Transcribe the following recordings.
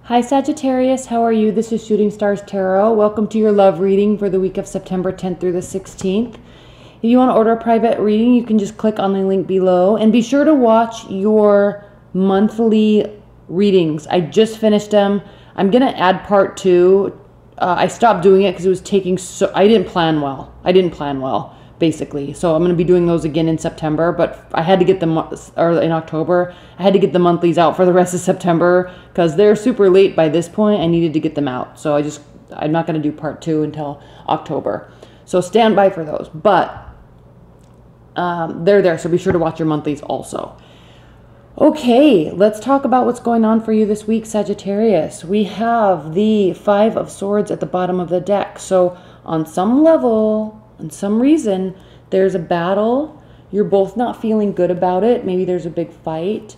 Hi Sagittarius, how are you? This is Shooting Stars Tarot. Welcome to your love reading for the week of September 10th through the 16th. If you want to order a private reading, you can just click on the link below. And be sure to watch your monthly readings. I just finished them. I'm going to add part 2. I stopped doing it because it was taking so... I didn't plan well, basically. So I'm going to be doing those again in September. But I had to get them, or in October. I had to get the monthlies out for the rest of September because they're super late by this point. I needed to get them out. So I'm not going to do part 2 until October. So stand by for those. But they're there, so be sure to watch your monthlies also. Okay, let's talk about what's going on for you this week, Sagittarius. We have the 5 of Swords at the bottom of the deck. So on some level, on some reason, there's a battle. You're both not feeling good about it. Maybe there's a big fight,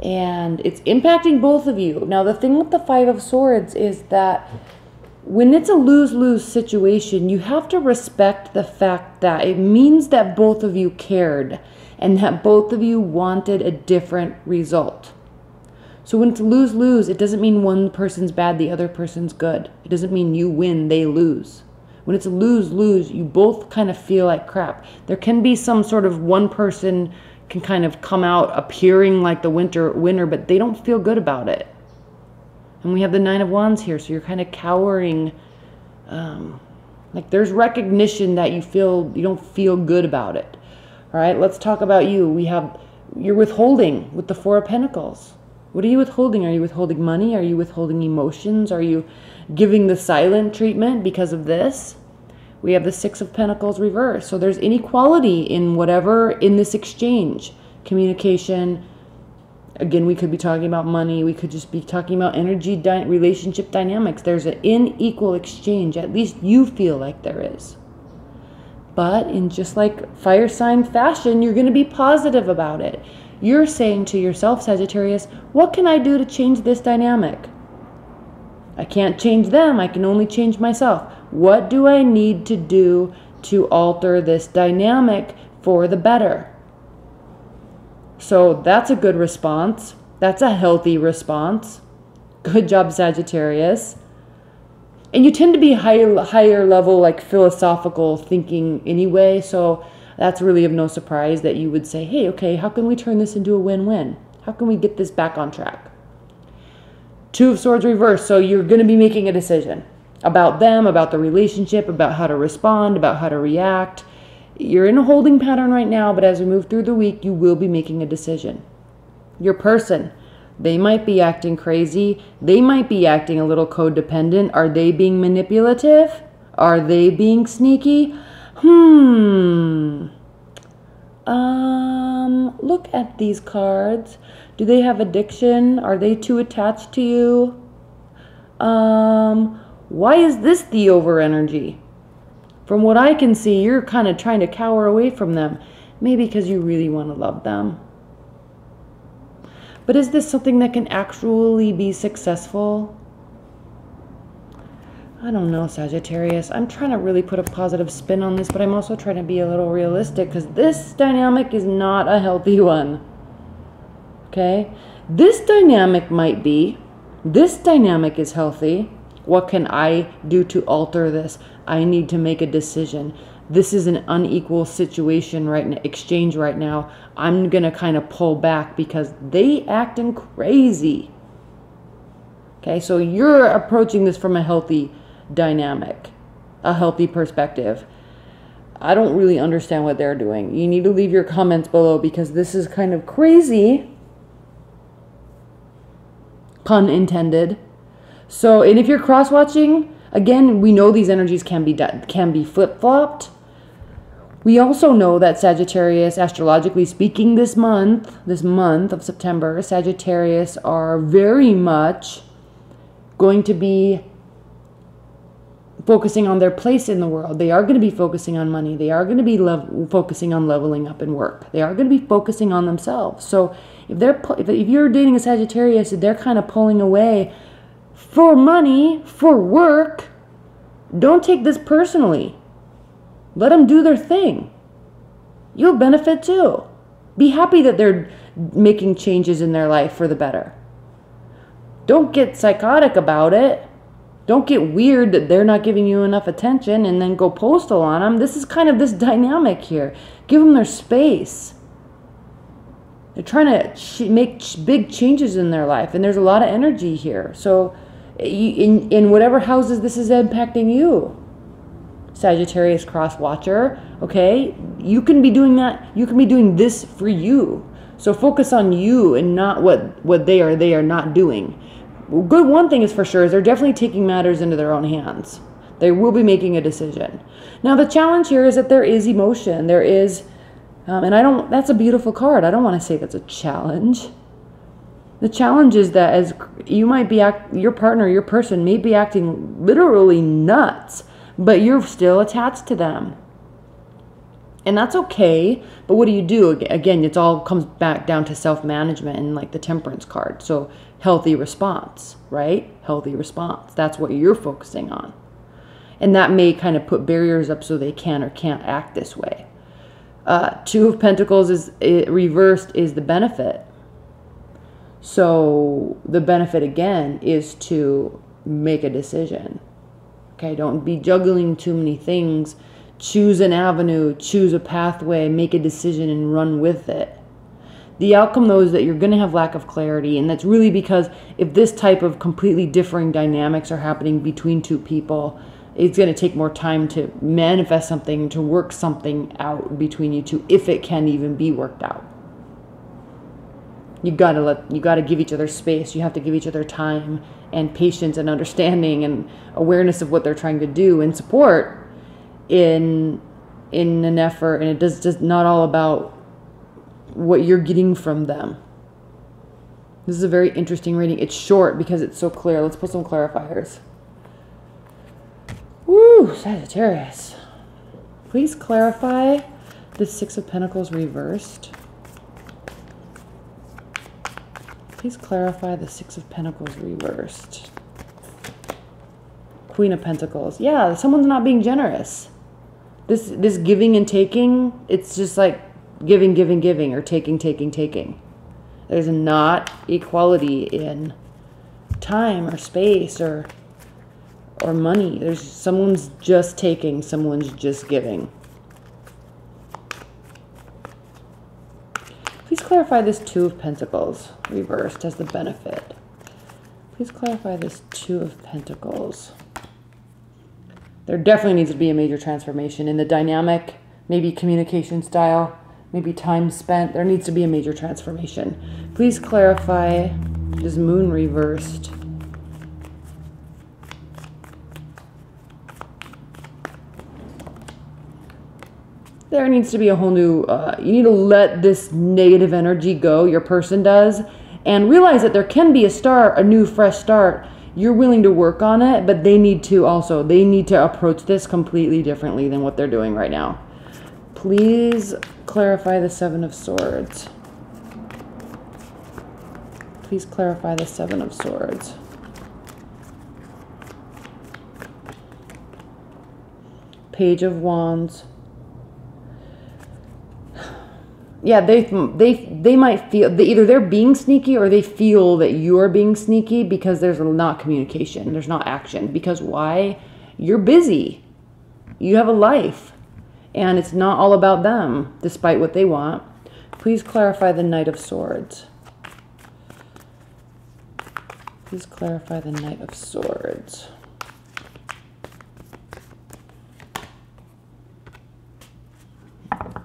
and it's impacting both of you. Now, the thing with the 5 of Swords is that when it's a lose-lose situation, you have to respect the fact that it means that both of you cared and that both of you wanted a different result. So when it's lose-lose, it doesn't mean one person's bad, the other person's good. It doesn't mean you win, they lose. When it's lose-lose, you both kind of feel like crap. There can be some sort of one person can kind of come out appearing like the winner, but they don't feel good about it. And we have the 9 of Wands here, so you're kind of cowering. Like there's recognition that you don't feel good about it. All right, let's talk about you. You're withholding with the 4 of Pentacles. What are you withholding? Are you withholding money? Are you withholding emotions? Are you giving the silent treatment because of this? We have the 6 of Pentacles reversed. So there's inequality in whatever in this exchange. Communication. Again, we could be talking about money. We could just be talking about energy, relationship dynamics. There's an unequal exchange. At least you feel like there is. But in just like fire sign fashion, you're going to be positive about it. You're saying to yourself, Sagittarius, what can I do to change this dynamic? I can't change them. I can only change myself. What do I need to do to alter this dynamic for the better? So that's a good response. That's a healthy response. Good job, Sagittarius. And you tend to be higher level, like philosophical thinking anyway. So that's really of no surprise that you would say, hey, okay, how can we turn this into a win-win? How can we get this back on track? 2 of Swords reversed. So you're going to be making a decision about them, about the relationship, about how to respond, about how to react. You're in a holding pattern right now, but as we move through the week, you will be making a decision. Your person, they might be acting crazy. They might be acting a little codependent. Are they being manipulative? Are they being sneaky? Look at these cards. Do they have addiction? Are they too attached to you? Why is this the over energy? From what I can see, you're kind of trying to cower away from them. Maybe because you really want to love them. But is this something that can actually be successful? I don't know, Sagittarius. I'm trying to really put a positive spin on this, but I'm also trying to be a little realistic because this dynamic is not a healthy one. Okay? This dynamic might be. This dynamic is healthy. What can I do to alter this? I need to make a decision. This is an unequal situation right now, exchange right now. I'm going to kind of pull back because they acting crazy. Okay, so you're approaching this from a healthy dynamic, a healthy perspective. I don't really understand what they're doing. You need to leave your comments below because this is kind of crazy. Pun intended. So, and if you're cross-watching, again, we know these energies can be flip-flopped. We also know that Sagittarius, astrologically speaking, this month of September, Sagittarius are very much going to be focusing on their place in the world. They are going to be focusing on money. They are going to be focusing on leveling up in work. They are going to be focusing on themselves. So if you're dating a Sagittarius, they're kind of pulling away for money, for work. Don't take this personally. Let them do their thing. You'll benefit too. Be happy that they're making changes in their life for the better. Don't get psychotic about it. Don't get weird that they're not giving you enough attention and then go postal on them. This is kind of this dynamic here. Give them their space. They're trying to make big changes in their life, and there's a lot of energy here. So in whatever houses this is impacting you, Sagittarius cross watcher, okay, you can be doing that. You can be doing this for you. So focus on you and not what they are not doing. Good, one thing is for sure is they're definitely taking matters into their own hands. They will be making a decision. Now the challenge here is that there is emotion. There is, and that's a beautiful card. I don't want to say that's a challenge. The challenge is that as you might be, your partner, your person may be acting literally nuts, but you're still attached to them. And that's okay, but what do you do? Again, it all comes back down to self-management and like the Temperance card. So healthy response, right? Healthy response. That's what you're focusing on. And that may kind of put barriers up so they can or can't act this way. Two of Pentacles is reversed is the benefit. So the benefit again is to make a decision. Okay, don't be juggling too many things. Choose an avenue, choose a pathway, make a decision and run with it. The outcome though is that you're going to have lack of clarity, and that's really because if this type of completely differing dynamics are happening between two people, it's going to take more time to manifest something, to work something out between you two, if it can even be worked out. You got to give each other space. You have to give each other time and patience and understanding and awareness of what they're trying to do and support in an effort, and it does just not all about what you're getting from them. This is a very interesting reading. It's short because it's so clear. Let's put some clarifiers. Woo, Sagittarius. Please clarify the Six of Pentacles reversed. Please clarify the Six of Pentacles reversed. Queen of Pentacles. Yeah, someone's not being generous. This giving and taking, it's just like giving, giving, giving, or taking, taking, taking. There's not equality in time or space or money. There's someone's just taking, someone's just giving. Please clarify this Two of Pentacles reversed as the benefit. Please clarify this Two of Pentacles. There definitely needs to be a major transformation in the dynamic, maybe communication style, maybe time spent. There needs to be a major transformation. Please clarify this Moon reversed. There needs to be a whole new, you need to let this negative energy go, your person does, and realize that there can be a new fresh start. You're willing to work on it, but they need to approach this completely differently than what they're doing right now. Please clarify the Seven of Swords. Please clarify the Seven of Swords. Page of Wands. Yeah, they might feel, either they're being sneaky or they feel that you're being sneaky because there's not communication, there's not action. Because why? You're busy. You have a life. And it's not all about them, despite what they want. Please clarify the Knight of Swords. Please clarify the Knight of Swords.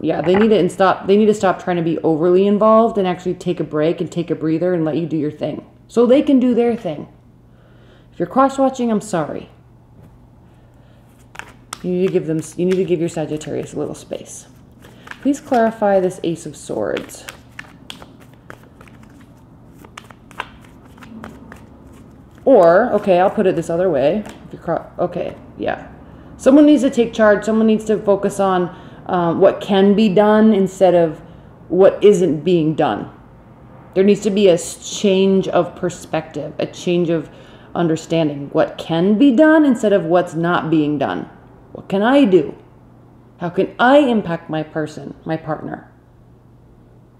Yeah, they need to stop trying to be overly involved and actually take a break and take a breather and let you do your thing. So they can do their thing. If you're cross-watching, I'm sorry. You need to give your Sagittarius a little space. Please clarify this Ace of Swords. Or, okay, I'll put it this other way. Okay, yeah. Someone needs to take charge. Someone needs to focus on what can be done instead of what isn't being done. There needs to be a change of perspective, a change of understanding. What can be done instead of what's not being done. What can I do? How can I impact my person, my partner?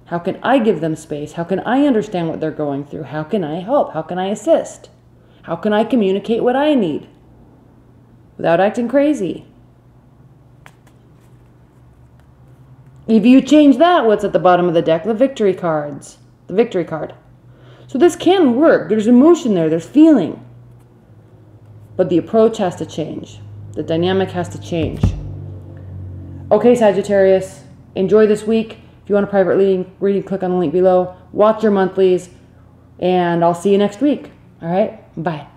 How can I give them space? How can I understand what they're going through? How can I help? How can I assist? How can I communicate what I need without acting crazy? If you change that, what's at the bottom of the deck? The victory cards. The victory card. So this can work. There's emotion there. There's feeling. But the approach has to change. The dynamic has to change. Okay, Sagittarius. Enjoy this week. If you want a private reading, click on the link below. Watch your monthlies. And I'll see you next week. All right? Bye.